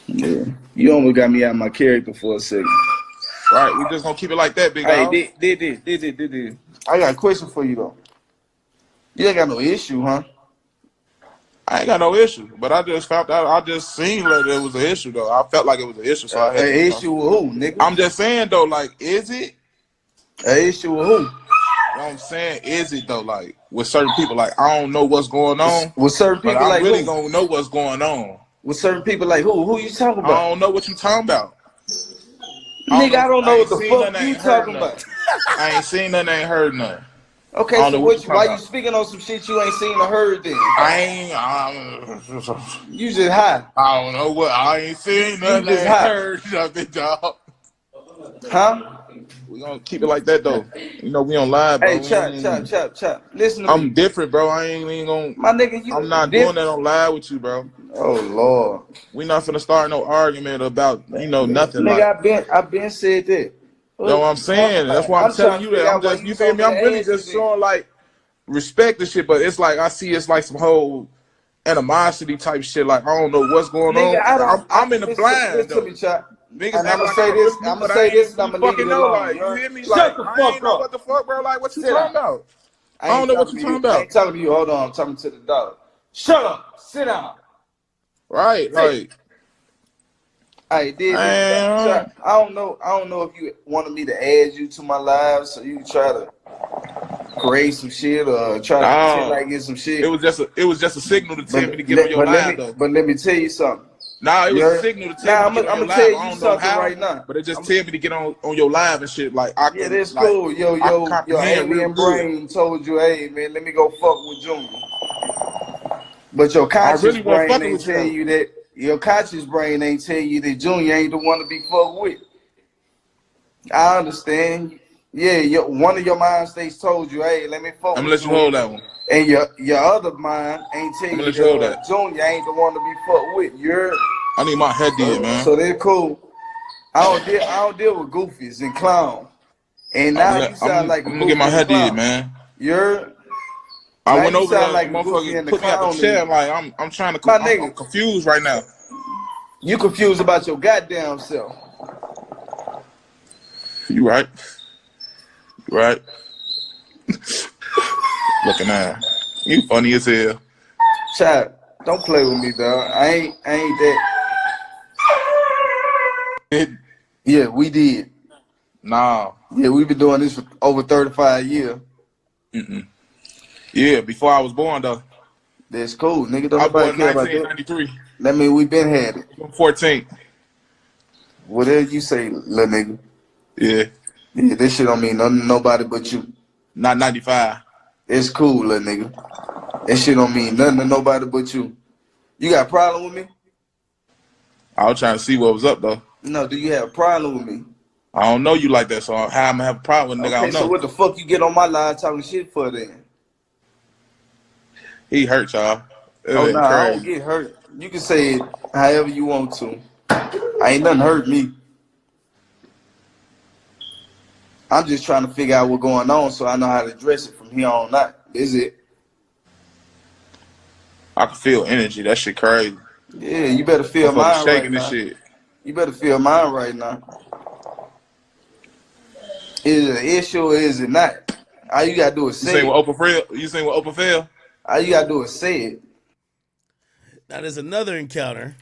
yeah. You almost got me out of my character for a second.
Right, we just gonna keep it like that, big dog.
Hey, did. I got a question for you though. You ain't got no issue, huh?
I ain't got no issue, but I just felt that I just seen that it was an issue though. I felt like it was an issue, so I had
an issue with who, nigga?
I'm just saying though, like, is it
an issue with who?
You know what I'm saying? Is it though, like with certain people? Like I don't know what's going on.
With certain people,
but
like
I really
who?
gonna know what's going on.
With certain people, like who? Who you talking about?
I don't know what you talking about.
Nigga, I don't know what the fuck you talking about.
I ain't seen nothing, ain't heard nothing.
Okay, so why you speaking on some shit you ain't seen or heard then? You just high.
I don't know what. I ain't seen nothing, ain't heard nothing, dog.
Huh?
We gonna keep it like that though. You know, we on live, bro.
Hey, chop. Listen to me.
I'm different, bro. I ain't even gonna.
My nigga,
I'm not doing that on live with you, bro.
Oh Lord.
We not finna start no argument about nothing.
Nigga,
Like,
I've been said that.
you know what I'm saying? That's why I'm telling you that. I'm just, you feel me? I'm really just showing like respect and shit, but it's like I see it's like some whole animosity type shit. Like I don't know what's going
Nigga,
on. I'm in the blind though.
Niggas
Niggas
I'm
act
gonna
like
say this.
I'm
I'm gonna say this, and I'm gonna leave it
know.
alone.
Like, you hear me?
Shut
Like
the
I
fuck
ain't know
up.
what the fuck, bro. Like what you
Sit
talking
down.
about?
I
don't know what you talking about.
I ain't telling you. Hold on. I'm talking to the dog. Shut up. Sit down.
Right, like.
I did this. I don't know if you wanted me to add you to my live so you can try to create some shit or try to pretend like get some shit.
It was just a signal to tell me to get on your live though.
But let me tell you something.
Nah, it was a signal to tell me to get on your live.
Tell you
I don't know
something
how,
right now.
but it just tell me to get on your live and shit. Like I can,
that's
like,
cool. Your alien brain told you, hey man, let me go fuck with Junior. But your conscious brain ain't tell you that. Your conscious brain ain't tell you that Junior ain't the one to be fucked with. I understand. Yeah, one of your mind states told you, hey, let me fuck
I'm
with
gonna let you hold
Junior.
that one.
And your other mind ain't tell you that Junior ain't the one to be fucked with.
I need my head did, man.
So they're cool. I don't deal with goofies and clowns. And now you sound like a
I'm
goofy
gonna get my
and a
head did,
clown.
man.
I
went over there,
like
motherfucker put me out the chair. Like I'm trying to. I'm confused right now.
You confused about your goddamn self.
You right. Looking at you funny as hell.
Child, don't play with me, dog. I ain't that. Yeah, we did.
Nah.
Yeah, we've been doing this for over 35 years.
Yeah, before I was born though.
That's cool, nigga. Don't
I was
nobody
born
care
in
about that.
1993.
That mean we been had it.
14.
Whatever you say, little nigga.
Yeah.
Yeah, this shit don't mean nothing to nobody but you.
Not 95.
It's cool, little nigga. That shit don't mean nothing to nobody but you. You got a problem with me?
I was trying to see what was up though.
No, do you have a problem with me?
I don't know you like that, so how I'm gonna have a problem with nigga? I don't know.
So what the fuck you get on my line talking shit for then?
He hurt y'all.
Oh no, I don't get hurt. You can say it however you want to. Ain't nothing hurt me. I'm just trying to figure out what's going on so I know how to address it from here on out. Is it?
I can feel energy. That shit crazy.
Yeah, you better feel mine right now.
Shit.
You better feel mine right now. Is it an issue or is it not? All you gotta do is say it.
You sing with Oprah Phil?
All you gotta do is say it.
Now there's another encounter.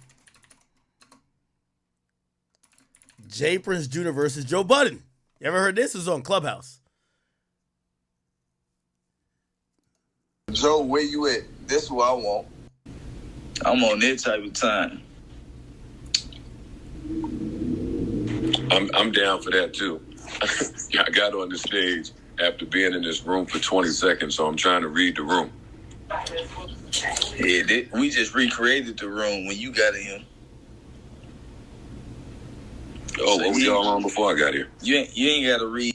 Jay Prince Jr. versus Joe Budden. You ever heard this? This is on Clubhouse.
Joe, where you at? This is what I want. I'm on that type of time.
I'm down for that too. I got on the stage after being in this room for 20 seconds, so I'm trying to read the room.
Yeah, we just recreated the room when you got in here.
Oh, what was y'all on before I got here?
You ain't got to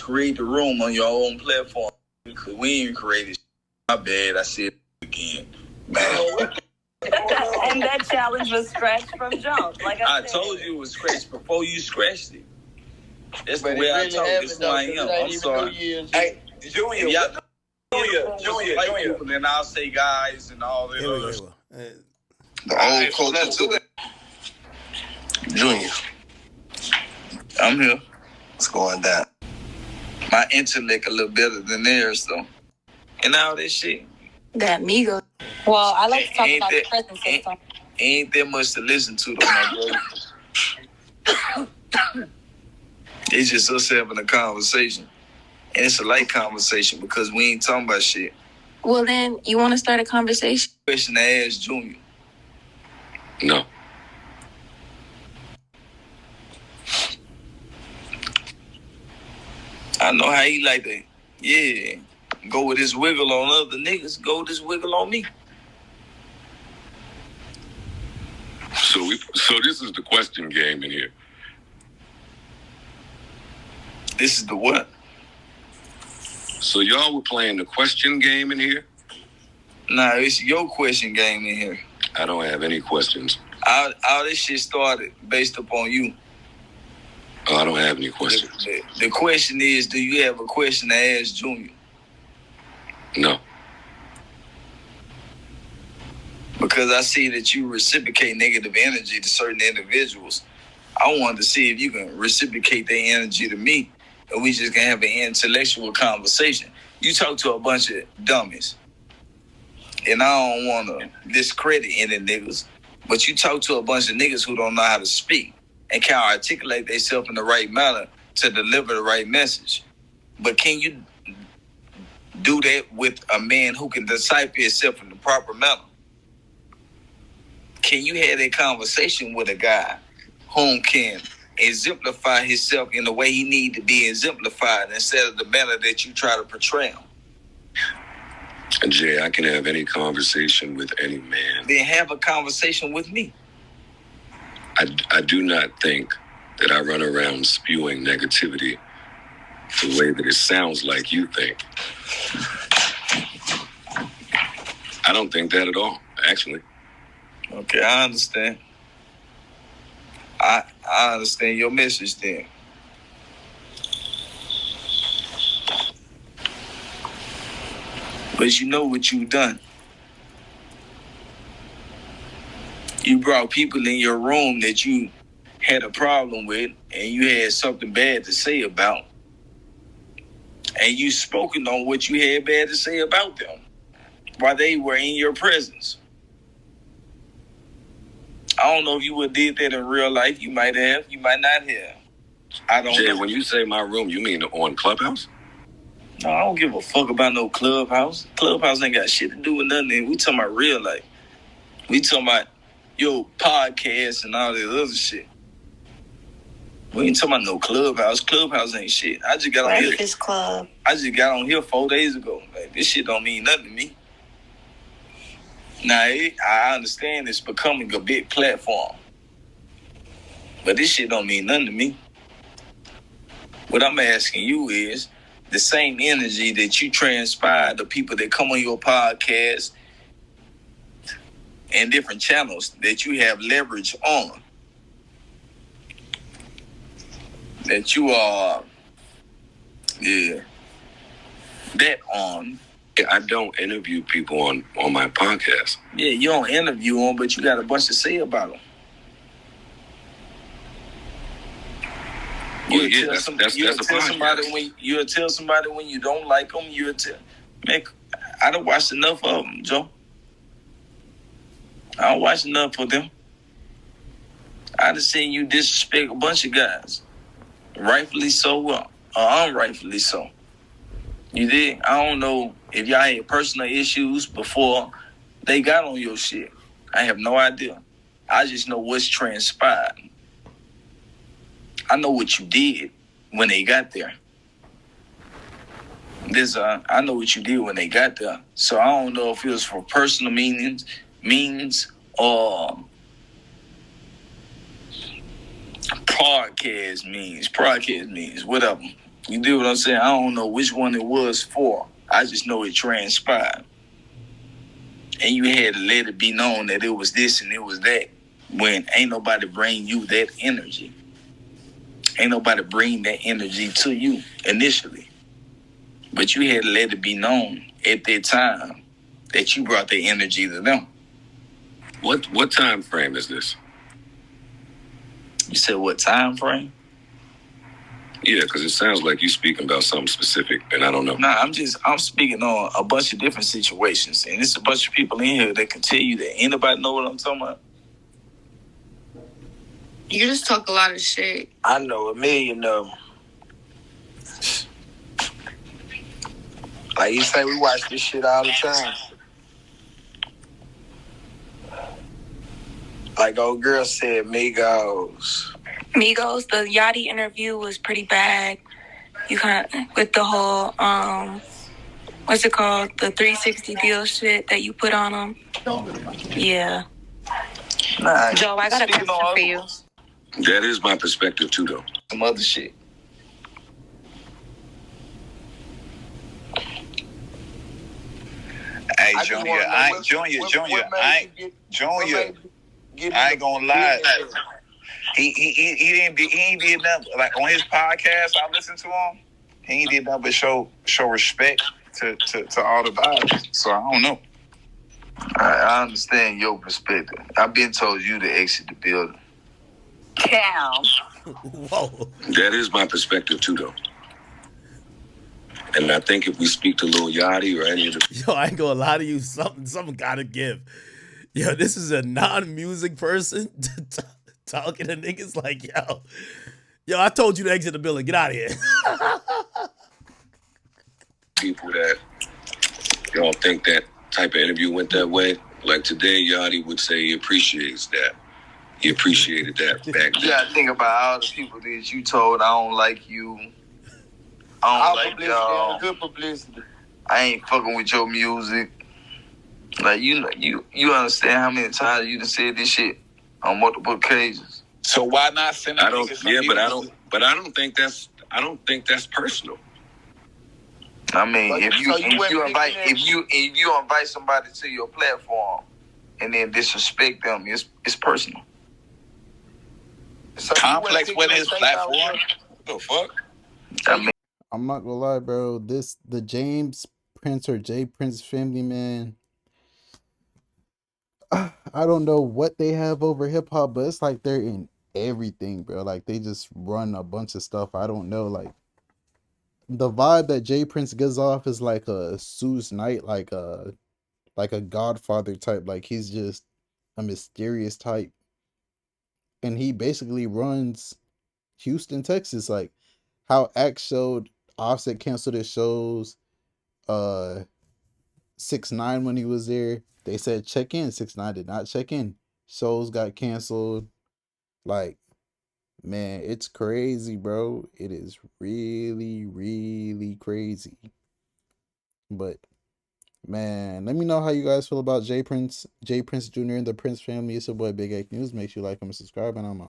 create the room on your own platform. We ain't created. My bad. I said it again.
And that challenge was scratched from jump. Like I said.
Told you it was scratched before you scratched it. That's the way I talk. This is who I am. I'm sorry. Hey, Junior. Then I'll say guys and all that other stuff.
The old culture.
Junior. I'm here. What's going down? My intellect a little better than theirs, though. And all that shit.
That Migo. Well, I like to talk about the present system.
Ain't that much to listen to, though, my brother. It's just us having a conversation. And it's a light conversation because we ain't talking about shit.
Well, then, you want to start a conversation?
Question to ask Junior.
No.
I know how he like that. Yeah. Go with this wiggle on other niggas. Go with this wiggle on me.
So this is the question game in here.
This is the what?
So y'all were playing the question game in here?
Nah, it's your question game in here.
I don't have any questions.
All this shit started based upon you.
Oh, I don't have any questions.
The question is, do you have a question to ask Junior?
No.
Because I see that you reciprocate negative energy to certain individuals. I wanted to see if you can reciprocate their energy to me, and we just can have an intellectual conversation. You talk to a bunch of dummies, and I don't want to discredit any niggas, but you talk to a bunch of niggas who don't know how to speak and can't articulate themselves in the right manner to deliver the right message. But can you do that with a man who can decipher himself in the proper manner? Can you have that conversation with a guy whom can exemplify himself in the way he need to be exemplified instead of the manner that you try to portray him?
Jay, I can have any conversation with any man.
Then have a conversation with me.
I do not think that I run around spewing negativity the way that it sounds like you think. I don't think that at all, actually.
Okay, I understand. I understand your message then. But you know what you've done. You brought people in your room that you had a problem with and you had something bad to say about. And you spoken on what you had bad to say about them while they were in your presence. I don't know if you would have did that in real life. You might have. You might not have. I don't
Jay,
know.
when you say my room, you mean on Clubhouse?
No, I don't give a fuck about no Clubhouse. Clubhouse ain't got shit to do with nothing. We talking about real life. We talking about your podcast and all that other shit. We ain't talking about no Clubhouse. Clubhouse ain't shit. I just got on here.
Breakfast Club.
I just got on here 4 days ago. Like, this shit don't mean nothing to me. Now, I understand it's becoming a big platform. But this shit don't mean nothing to me. What I'm asking you is the same energy that you transpire the people that come on your podcast and different channels that you have leverage on. That you are, that on.
I don't interview people on my podcast.
Yeah, you don't interview them, but you got a bunch to say about them.
Well, yeah, that's a podcast.
You'll tell somebody when you don't like them. You'll tell. Man, I done watched enough of them, Joe. I don't watch enough of them. I done seen you disrespect a bunch of guys, rightfully so or unrightfully so. You did. I don't know if y'all had personal issues before they got on your shit. I have no idea. I just know what's transpired. I know what you did when they got there. I know what you did when they got there. So I don't know if it was for personal means or podcast means, whatever. You do what I'm saying? I don't know which one it was for. I just know it transpired. And you had to let it be known that it was this and it was that when ain't nobody bring you that energy. Ain't nobody bring that energy to you initially. But you had to let it be known at that time that you brought the energy to them.
What time frame is this?
You said what time frame?
Yeah, because it sounds like you speaking about something specific, and I don't know.
Nah, I'm speaking on a bunch of different situations, and it's a bunch of people in here that can tell you that. Anybody know what I'm talking about?
You just talk a lot of shit.
I know 1,000,000 of them. Like you say, we watch this shit all the time. Like old girl said, Migos.
Migos, the Yachty interview was pretty bad. You kind of, with the whole, what's it called? The 360 deal shit that you put on them. Yeah.
Nah,
Joe, I got a question for you.
That is my perspective too, though.
Some other shit. Hey, Junior, I ain't gonna lie. He ain't did nothing. Like on his podcast, I listened to him. He ain't did nothing but show respect to all the vibes. So I don't know. I understand your perspective. I've been told you to exit the building.
Cam.
Whoa.
That is my perspective too, though. And I think if we speak to Lil Yachty or any of the
Yo, I ain't gonna lie to you. Something gotta give. Yo, this is a non-music person talking to niggas like, yo, I told you to exit the building. Get out of here.
people that don't think that type of interview went that way, like today, Yachty would say he appreciates that. He appreciated that back then.
Yeah, think about all the people that you told I don't like you. I don't like y'all. Good publicity. I ain't fucking with your music. Like you understand how many times you done said this shit on multiple occasions.
So why not send? I don't think that's personal.
I mean, if you invite somebody to your platform and then disrespect them, it's personal.
So Complex with his platform. What the fuck?
I mean,
I'm not gonna lie, bro. The James Prince or Jay Prince family, man. I don't know what they have over hip hop, but it's like they're in everything, bro. Like they just run a bunch of stuff. I don't know, like the vibe that Jay Prince gives off is like a Suze Knight, like a Godfather type. Like he's just a mysterious type, and he basically runs Houston, Texas. Like how X showed Offset canceled his shows. 6ix9ine when he was there, they said check in. 6ix9ine did not check in. Shows got canceled. Like, man, it's crazy, bro. It is really, really crazy. But man, let me know how you guys feel about Jay Prince Jr. and the Prince family. It's your boy Big Egg News. Make sure you like, comment, subscribe, and I'm out.